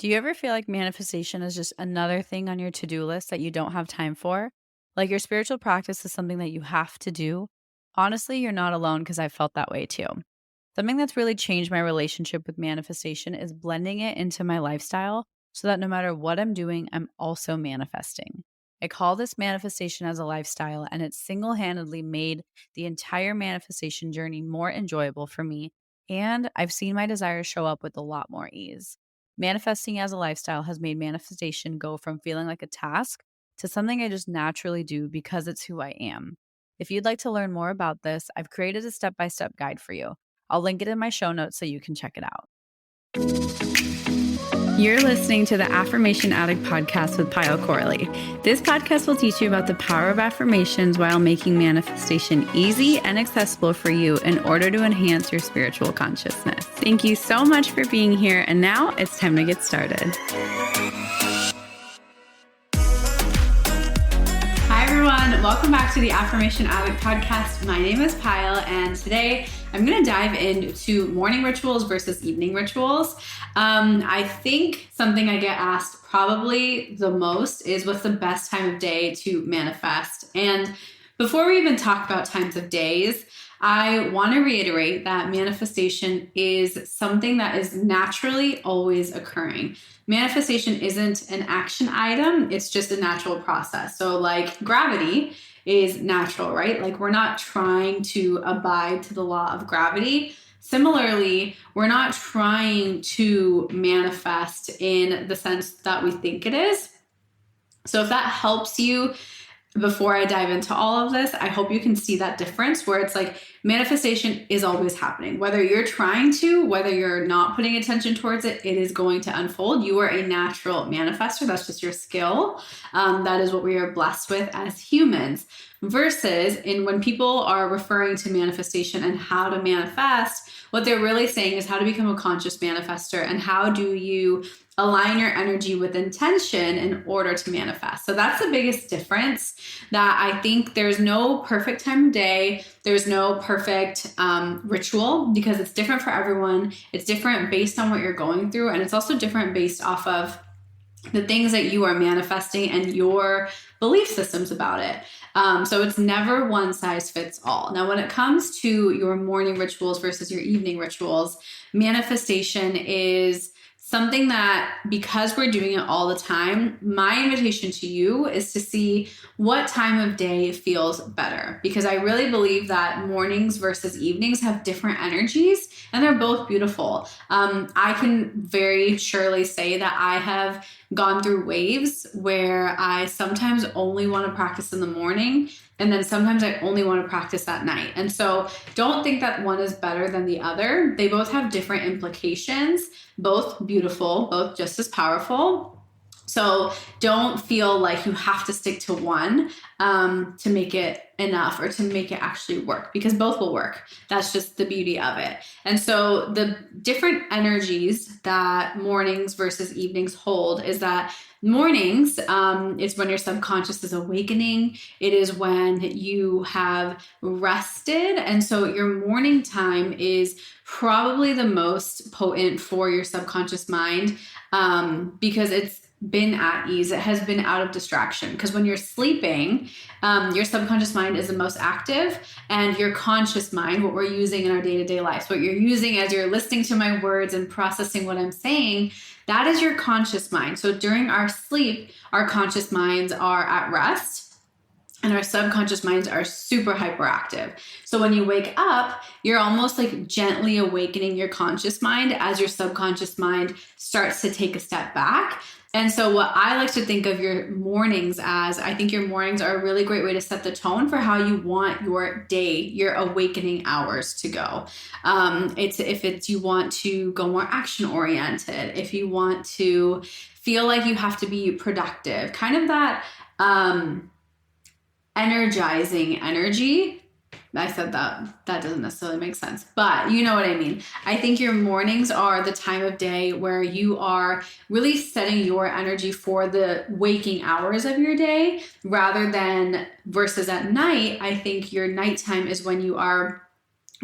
Do you ever feel like manifestation is just another thing on your to-do list that you don't have time for? Like your spiritual practice is something that you have to do? Honestly, you're not alone because I felt that way too. Something that's really changed my relationship with manifestation is blending it into my lifestyle so that no matter what I'm doing, I'm also manifesting. I call this manifestation as a lifestyle, and it's single handedly made the entire manifestation journey more enjoyable for me. And I've seen my desires show up with a lot more ease. Manifesting as a lifestyle has made manifestation go from feeling like a task to something I just naturally do because it's who I am. If you'd like to learn more about this, I've created a step by step guide for you. I'll link it in my show notes so you can check it out. You're listening to the Affirmation Addict podcast with Payal Corley. This podcast will teach you about the power of affirmations while making manifestation easy and accessible for you in order to enhance your spiritual consciousness. Thank you so much for being here, and now it's time to get started. Hi everyone, welcome back to the Affirmation Addict podcast. My name is Payal, and today I'm going to dive into morning rituals versus evening rituals. I think something I get asked probably the most is what's the best time of day to manifest. And before we even talk about times of days, I want to reiterate that manifestation is something that is naturally always occurring. Manifestation isn't an action item, it's just a natural process. So like gravity is natural, right? Like we're not trying to abide to the law of gravity. Similarly, we're not trying to manifest in the sense that we think it is. So if that helps you, before I dive into all of this, I hope you can see that difference where it's like manifestation is always happening. Whether you're trying to, whether you're not putting attention towards it, it is going to unfold. You are a natural manifester. That's just your skill. That is what we are blessed with as humans. Versus when people are referring to manifestation and how to manifest, what they're really saying is how to become a conscious manifester and how do you align your energy with intention in order to manifest. So that's the biggest difference, that I think there's no perfect time of day. There's no perfect ritual because it's different for everyone. It's different based on what you're going through. And it's also different based off of the things that you are manifesting and your belief systems about it. So it's never one size fits all. Now, when it comes to your morning rituals versus your evening rituals, manifestation is something that, because we're doing it all the time, my invitation to you is to see what time of day feels better. Because I really believe that mornings versus evenings have different energies and they're both beautiful. I can very surely say that I have gone through waves where I sometimes only want to practice in the morning, and then sometimes I only want to practice at night. And so don't think that one is better than the other. They both have different implications, both beautiful, both just as powerful. So don't feel like you have to stick to one to make it enough or to make it actually work, because both will work. That's just the beauty of it. And so the different energies that mornings versus evenings hold is that mornings is when your subconscious is awakening. It is when you have rested. And so your morning time is probably the most potent for your subconscious mind because it's been at ease. It has been out of distraction. Because when you're sleeping, your subconscious mind is the most active, and your conscious mind, what we're using in our day-to-day lives, what you're using as you're listening to my words and processing what I'm saying, that is your conscious mind. So during our sleep, our conscious minds are at rest and our subconscious minds are super hyperactive. So when you wake up, you're almost like gently awakening your conscious mind as your subconscious mind starts to take a step back. And so what I like to think of your mornings as, I think your mornings are a really great way to set the tone for how you want your day, your awakening hours to go. If you want to go more action oriented, if you want to feel like you have to be productive, kind of that energizing energy. I said that doesn't necessarily make sense, but you know what I mean. I think your mornings are the time of day where you are really setting your energy for the waking hours of your day rather than versus at night. I think your nighttime is when you are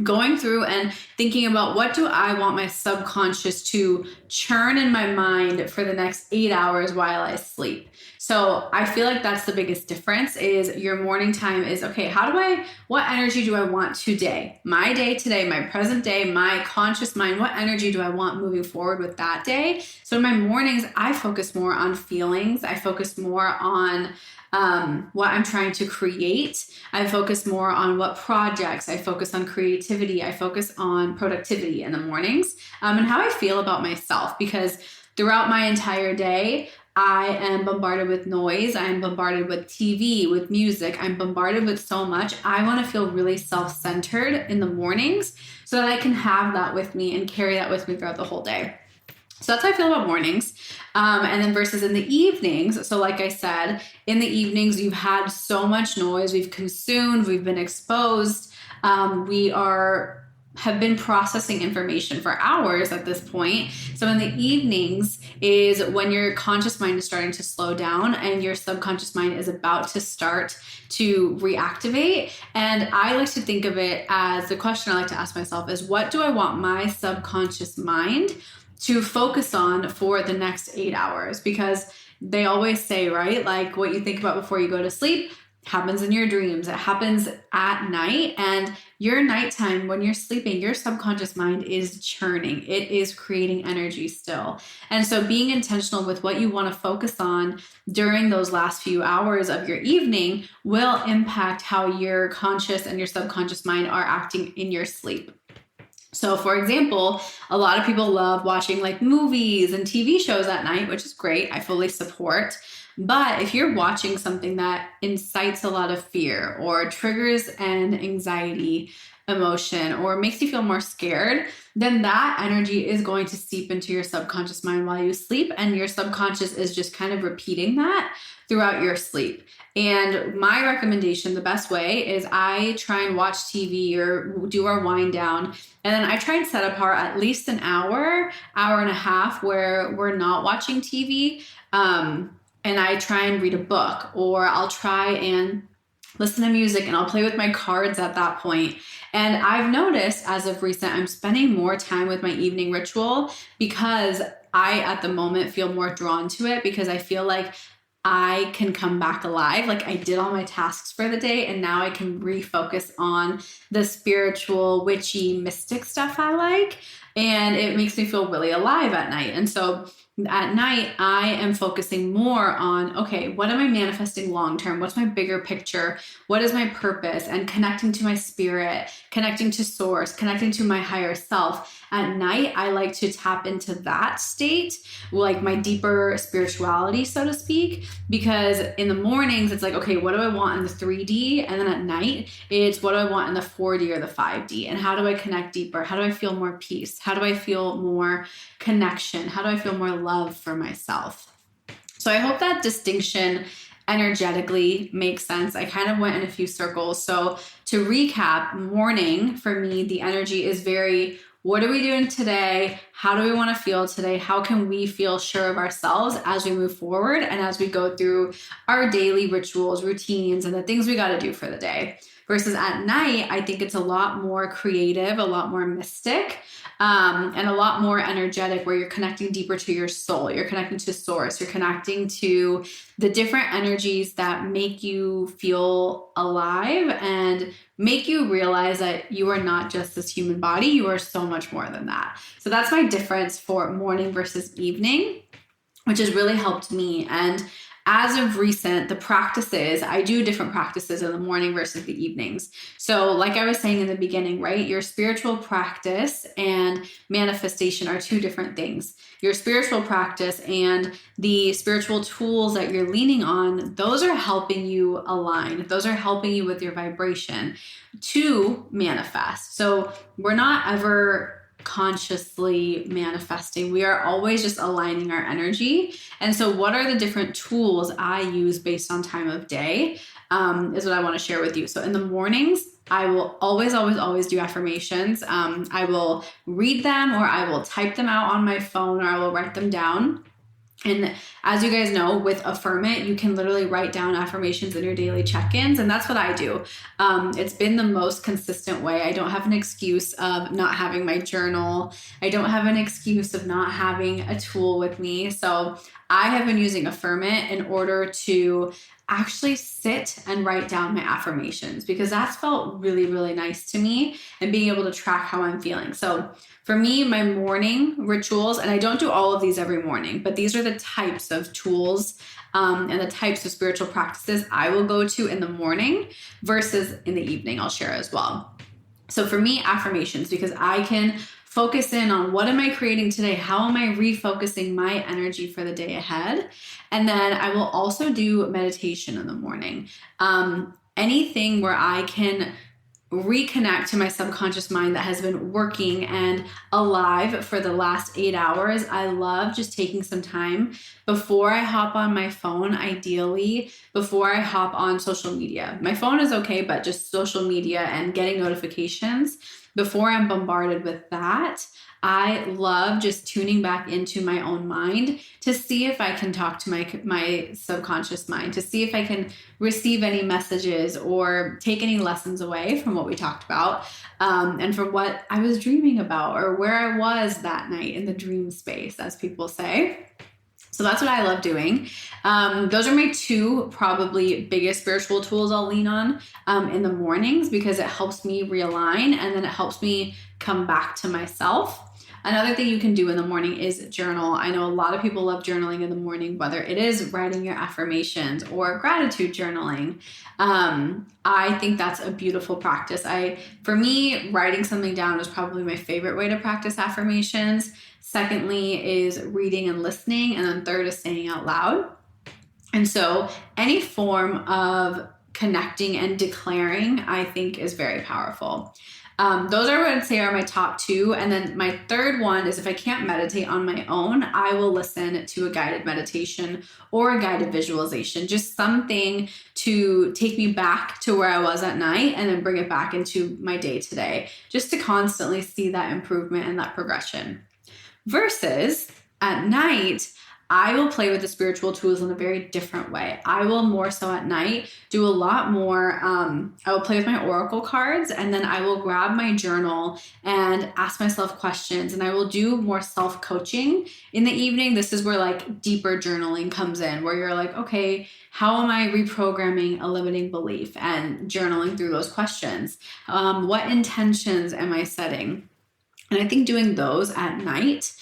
going through and thinking about what do I want my subconscious to churn in my mind for the next 8 hours while I sleep. So I feel like that's the biggest difference is your morning time is, okay, what energy do I want today? My day today, my present day, my conscious mind, what energy do I want moving forward with that day? So in my mornings, I focus more on feelings. I focus more on what I'm trying to create. I focus more on what projects. I focus on creativity. I focus on productivity in the mornings, and how I feel about myself, because throughout my entire day, I am bombarded with noise. I am bombarded with TV, with music. I'm bombarded with so much. I want to feel really self-centered in the mornings so that I can have that with me and carry that with me throughout the whole day. So that's how I feel about mornings. And then versus in the evenings. So like I said, in the evenings, you've had so much noise. We've consumed, we've been exposed. Have been processing information for hours at this point. So in the evenings is when your conscious mind is starting to slow down and your subconscious mind is about to start to reactivate. And I like to think of it as, the question I like to ask myself is, what do I want my subconscious mind to focus on for the next 8 hours? Because they always say, right, like what you think about before you go to sleep happens in your dreams. It happens at night, and your nighttime when you're sleeping, your subconscious mind is churning. It is creating energy still. And so being intentional with what you want to focus on during those last few hours of your evening will impact how your conscious and your subconscious mind are acting in your sleep. So for example, a lot of people love watching like movies and TV shows at night, which is great. I fully support. But if you're watching something that incites a lot of fear or triggers an anxiety emotion or makes you feel more scared, then that energy is going to seep into your subconscious mind while you sleep. And your subconscious is just kind of repeating that throughout your sleep. And my recommendation, the best way, is I try and watch TV or do our wind down. And then I try and set apart at least an hour and a half where we're not watching TV. And I try and read a book, or I'll try and listen to music, and I'll play with my cards at that point. And I've noticed as of recent, I'm spending more time with my evening ritual because I, at the moment, feel more drawn to it, because I feel like I can come back alive. Like I did all my tasks for the day, and now I can refocus on the spiritual, witchy, mystic stuff I like. And it makes me feel really alive at night. And so at night, I am focusing more on, okay, what am I manifesting long-term? What's my bigger picture? What is my purpose? And connecting to my spirit, connecting to source, connecting to my higher self. At night, I like to tap into that state, like my deeper spirituality, so to speak, because in the mornings, it's like, okay, what do I want in the 3D? And then at night, it's what do I want in the 4D or the 5D? And how do I connect deeper? How do I feel more peace? How do I feel more connection? How do I feel more love for myself? So I hope that distinction energetically makes sense. I kind of went in a few circles. So to recap, morning for me, the energy is very, what are we doing today? How do we want to feel today? How can we feel sure of ourselves as we move forward and as we go through our daily rituals, routines, and the things we got to do for the day? Versus at night, I think it's a lot more creative, a lot more mystic, and a lot more energetic, where you're connecting deeper to your soul. You're connecting to source. You're connecting to the different energies that make you feel alive and make you realize that you are not just this human body. You are so much more than that. So that's my difference for morning versus evening, which has really helped me. And as of recent, the practices, I do different practices in the morning versus the evenings. So like I was saying in the beginning, right, your spiritual practice and manifestation are two different things. Your spiritual practice and the spiritual tools that you're leaning on, those are helping you align. Those are helping you with your vibration to manifest. So we're not ever consciously manifesting. We are always just aligning our energy. And so what are the different tools I use based on time of day is what I want to share with you. So in the mornings, I will always do affirmations. I will read them, or I will type them out on my phone, or I will write them down. And as you guys know, with Affirm It, you can literally write down affirmations in your daily check-ins. And that's what I do. It's been the most consistent way. I don't have an excuse of not having my journal. I don't have an excuse of not having a tool with me. So I have been using Affirm It in order to actually sit and write down my affirmations, because that's felt really, really nice to me, and being able to track how I'm feeling. So for me, my morning rituals, and I don't do all of these every morning, but these are the types of tools and the types of spiritual practices I will go to in the morning versus in the evening. I'll share as well. So for me, affirmations, because I can focus in on what am I creating today? How am I refocusing my energy for the day ahead? And then I will also do meditation in the morning. Anything where I can reconnect to my subconscious mind that has been working and alive for the last 8 hours. I love just taking some time before I hop on my phone, ideally before I hop on social media. My phone is okay, but just social media and getting notifications, before I'm bombarded with that, I love just tuning back into my own mind to see if I can talk to my subconscious mind, to see if I can receive any messages or take any lessons away from what we talked about, and from what I was dreaming about, or where I was that night in the dream space, as people say. So that's what I love doing. Those are my two probably biggest spiritual tools I'll lean on in the mornings, because it helps me realign, and then it helps me come back to myself. Another thing you can do in the morning is journal. I know a lot of people love journaling in the morning, whether it is writing your affirmations or gratitude journaling. I think that's a beautiful practice. For me, writing something down is probably my favorite way to practice affirmations. Secondly is reading and listening. And then third is saying out loud. And so any form of connecting and declaring, I think, is very powerful. Those I would say are my top two. And then my third one is, if I can't meditate on my own, I will listen to a guided meditation or a guided visualization, just something to take me back to where I was at night and then bring it back into my day today, just to constantly see that improvement and that progression. Versus at night, I will play with the spiritual tools in a very different way. I will more so at night do a lot more. I will play with my oracle cards, and then I will grab my journal and ask myself questions, and I will do more self-coaching in the evening. This is where like deeper journaling comes in, where you're like, okay, how am I reprogramming a limiting belief, and journaling through those questions. What intentions am I setting? And I think doing those at night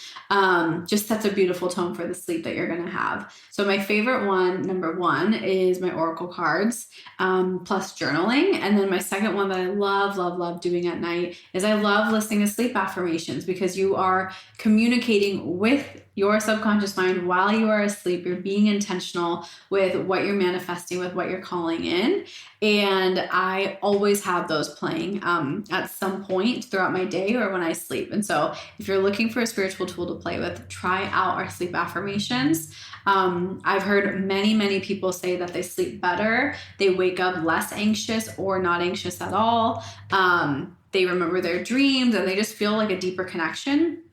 just sets a beautiful tone for the sleep that you're going to have. So my favorite one, number one, is my oracle cards plus journaling. And then my second one that I love doing at night is I love listening to sleep affirmations, because you are communicating with your subconscious mind while you are asleep. You're being intentional with what you're manifesting, with what you're calling in. And I always have those playing at some point throughout my day or when I sleep. And so if you're looking for a spiritual tool to play with, try out our sleep affirmations. I've heard many people say that they sleep better. They wake up less anxious or not anxious at all. They remember their dreams, and they just feel like a deeper connection.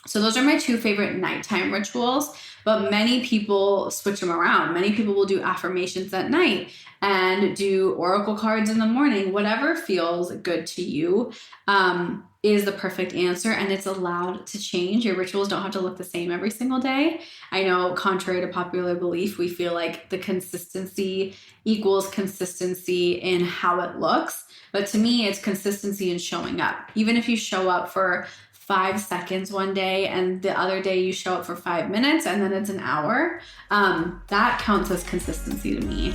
So those are my two favorite nighttime rituals, but many people switch them around. Many people will do affirmations at night and do oracle cards in the morning. Whatever feels good to you is the perfect answer, and it's allowed to change. Your rituals don't have to look the same every single day. I know, contrary to popular belief, we feel like the consistency equals consistency in how it looks. But to me, it's consistency in showing up. Even if you show up for 5 seconds one day and the other day you show up for 5 minutes and then it's an hour, that counts as consistency to me.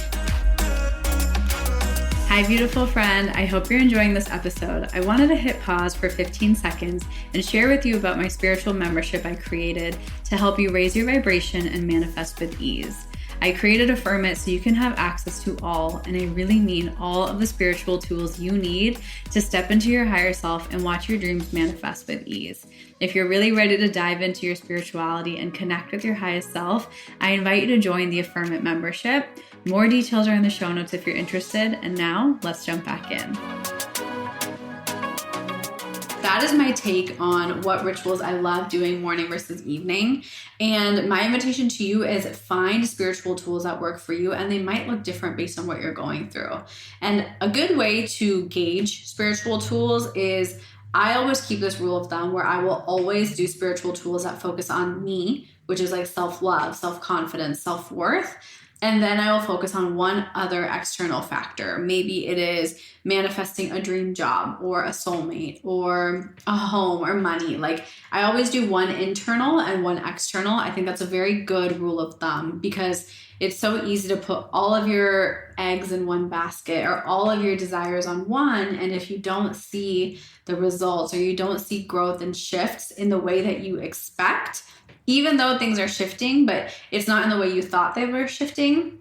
Hi, beautiful friend. I hope you're enjoying this episode. I wanted to hit pause for 15 seconds and share with you about my spiritual membership I created to help you raise your vibration and manifest with ease. I created Affirm It so you can have access to all, and I really mean all, of the spiritual tools you need to step into your higher self and watch your dreams manifest with ease. If you're really ready to dive into your spirituality and connect with your highest self, I invite you to join the Affirm It membership. More details are in the show notes if you're interested. And now let's jump back in. that is my take on what rituals I love doing morning versus evening. And my invitation to you is find spiritual tools that work for you, and they might look different based on what you're going through. And a good way to gauge spiritual tools is I always keep this rule of thumb where I will always do spiritual tools that focus on me, which is like self-love, self-confidence, self-worth. And then I will focus on one other external factor. Maybe it is manifesting a dream job or a soulmate or a home or money. Like I always do one internal and one external. I think that's a very good rule of thumb because it's so easy to put all of your eggs in one basket or all of your desires on one. And if you don't see the results or you don't see growth and shifts in the way that you expect, even though things are shifting, but it's not in the way you thought they were shifting,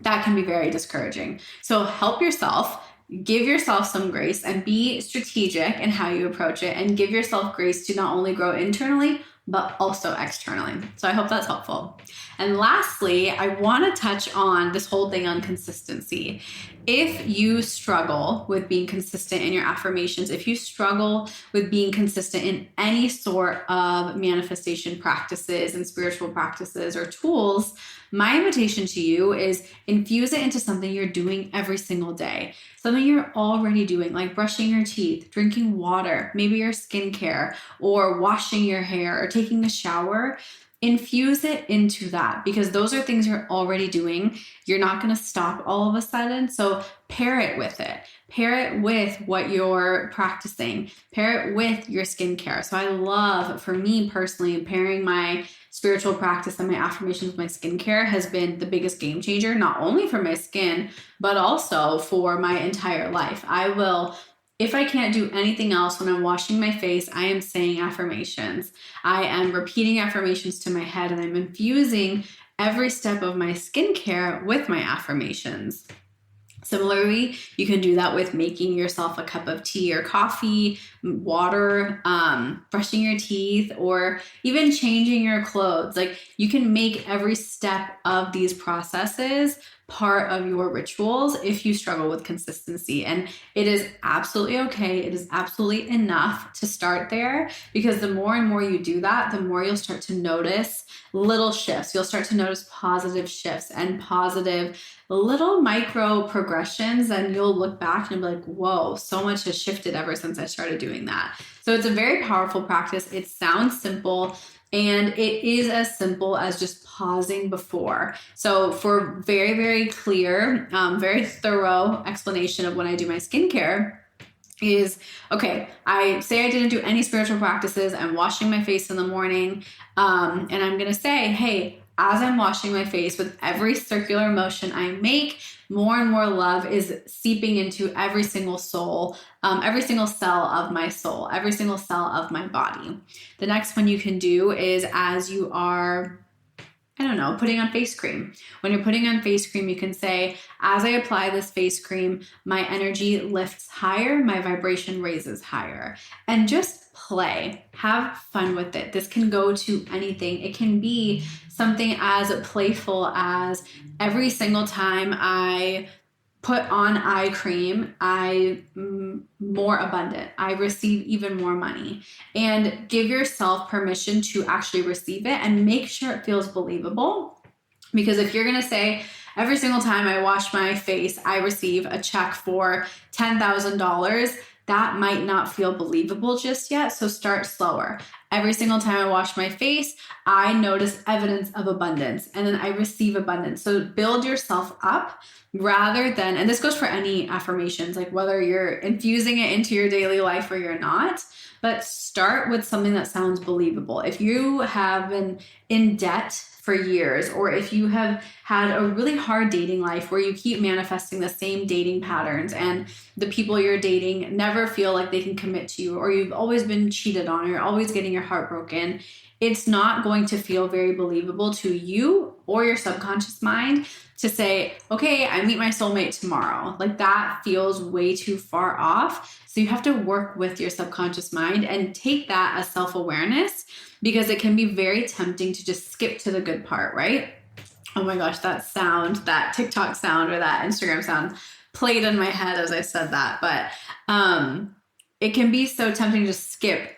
that can be very discouraging. So help yourself, give yourself some grace, and be strategic in how you approach it, and give yourself grace to not only grow internally, but also externally. So I hope that's helpful. And lastly, I want to touch on this whole thing on consistency. If you struggle with being consistent in your affirmations, if you struggle with being consistent in any sort of manifestation practices and spiritual practices or tools, my invitation to you is infuse it into something you're doing every single day. Something you're already doing, like brushing your teeth, drinking water, maybe your skincare, or washing your hair, or taking a shower. Infuse it into that because those are things you're already doing. You're not going to stop all of a sudden. So pair it with it. Pair it with what you're practicing. Pair it with your skincare. So I love, for me personally, pairing my spiritual practice and my affirmations with my skincare has been the biggest game changer, not only for my skin, but also for my entire life. I will, if I can't do anything else when I'm washing my face, I am saying affirmations. I am repeating affirmations to my head, and I'm infusing every step of my skincare with my affirmations. Similarly, you can do that with making yourself a cup of tea or coffee, water, brushing your teeth, or even changing your clothes. Like you can make every step of these processes part of your rituals if you struggle with consistency. And it is absolutely okay. It is absolutely enough to start there, because the more and more you do that, the more you'll start to notice little shifts. You'll start to notice positive shifts and positive little micro progressions, and you'll look back and be like, whoa, so much has shifted ever since I started doing that. So it's a very powerful practice. It sounds simple, and it is as simple as just pausing before. So for very, very clear, very thorough explanation of when I do my skincare is, okay, I say I didn't do any spiritual practices. I'm washing my face in the morning. And I'm going to say, hey, as I'm washing my face, with every circular motion I make, more and more love is seeping into every single soul, every single cell of my soul, every single cell of my body. The next one you can do is as you are, putting on face cream. When you're putting on face cream, you can say, as I apply this face cream, my energy lifts higher, my vibration raises higher. And just play, have fun with it. This can go to anything. It can be something as playful as every single time I put on eye cream, I'm more abundant. I receive even more money. And give yourself permission to actually receive it and make sure it feels believable. Because if you're going to say, every single time I wash my face, I receive a check for $10,000, that might not feel believable just yet. So start slower. Every single time I wash my face, I notice evidence of abundance, and then I receive abundance. So build yourself up rather than, and this goes for any affirmations, like whether you're infusing it into your daily life or you're not, but start with something that sounds believable. If you have been in debt for years, or if you have had a really hard dating life where you keep manifesting the same dating patterns and the people you're dating never feel like they can commit to you, or you've always been cheated on, or you're always getting your heart broken, it's not going to feel very believable to you or your subconscious mind to say, okay, I meet my soulmate tomorrow. Like that feels way too far off. So you have to work with your subconscious mind and take that as self-awareness, because it can be very tempting to just skip to the good part, right? Oh my gosh, that sound, that TikTok sound or that Instagram sound played in my head as I said that. But it can be so tempting to skip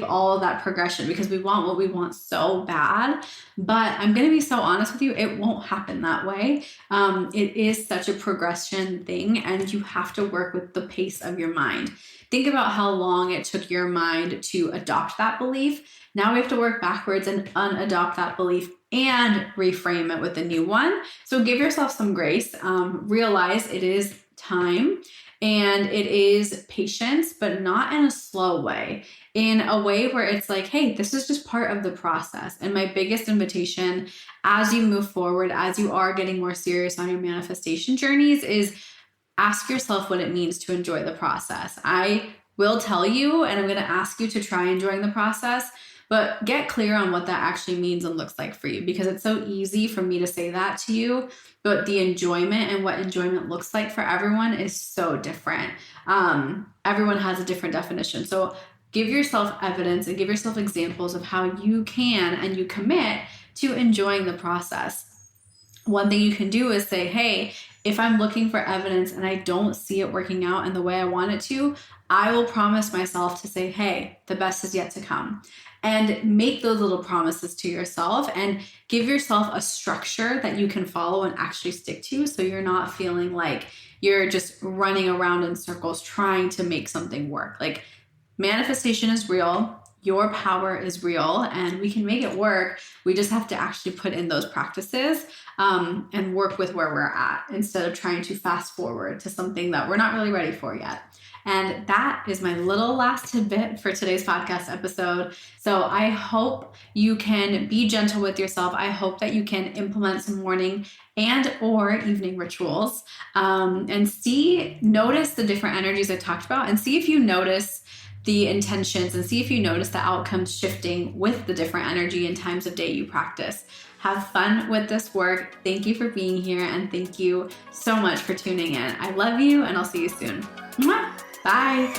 all of that progression because we want what we want so bad. But I'm going to be so honest with you, it won't happen that way. It is such a progression thing, and you have to work with the pace of your mind. Think about how long it took your mind to adopt that belief. Now we have to work backwards and unadopt that belief and reframe it with a new one. So give yourself some grace. Realize it is time and it is patience, but not in a slow way, in a way where it's like, hey, this is just part of the process. And my biggest invitation as you move forward, as you are getting more serious on your manifestation journeys, is ask yourself what it means to enjoy the process. I will tell you, and I'm going to ask you to try enjoying the process, but get clear on what that actually means and looks like for you, because it's so easy for me to say that to you, but the enjoyment and what enjoyment looks like for everyone is so different. Everyone has a different definition. So give yourself evidence and give yourself examples of how you can and you commit to enjoying the process. One thing you can do is say, hey, if I'm looking for evidence and I don't see it working out in the way I want it to, I will promise myself to say, hey, the best is yet to come. And make those little promises to yourself and give yourself a structure that you can follow and actually stick to, so you're not feeling like you're just running around in circles trying to make something work. Like, manifestation is real. Your power is real, and we can make it work. We just have to actually put in those practices and work with where we're at instead of trying to fast forward to something that we're not really ready for yet. And that is my little last tidbit for today's podcast episode. So I hope you can be gentle with yourself. I hope that you can implement some morning and or evening rituals and notice the different energies I talked about, and see if you notice the intentions and see if you notice the outcomes shifting with the different energy and times of day you practice. Have fun with this work. Thank you for being here, and thank you so much for tuning in. I love you, and I'll see you soon. Mwah! Bye.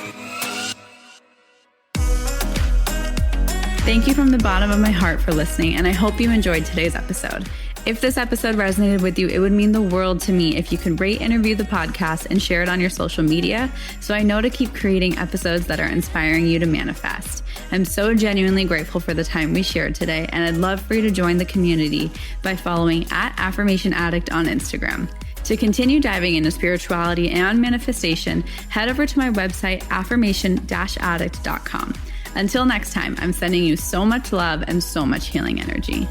Thank you from the bottom of my heart for listening, and I hope you enjoyed today's episode. If this episode resonated with you, it would mean the world to me if you could rate and review the podcast and share it on your social media, so I know to keep creating episodes that are inspiring you to manifest. I'm so genuinely grateful for the time we shared today, and I'd love for you to join the community by following @AffirmationAddict on Instagram. To continue diving into spirituality and manifestation, head over to my website, affirmation-addict.com. Until next time, I'm sending you so much love and so much healing energy.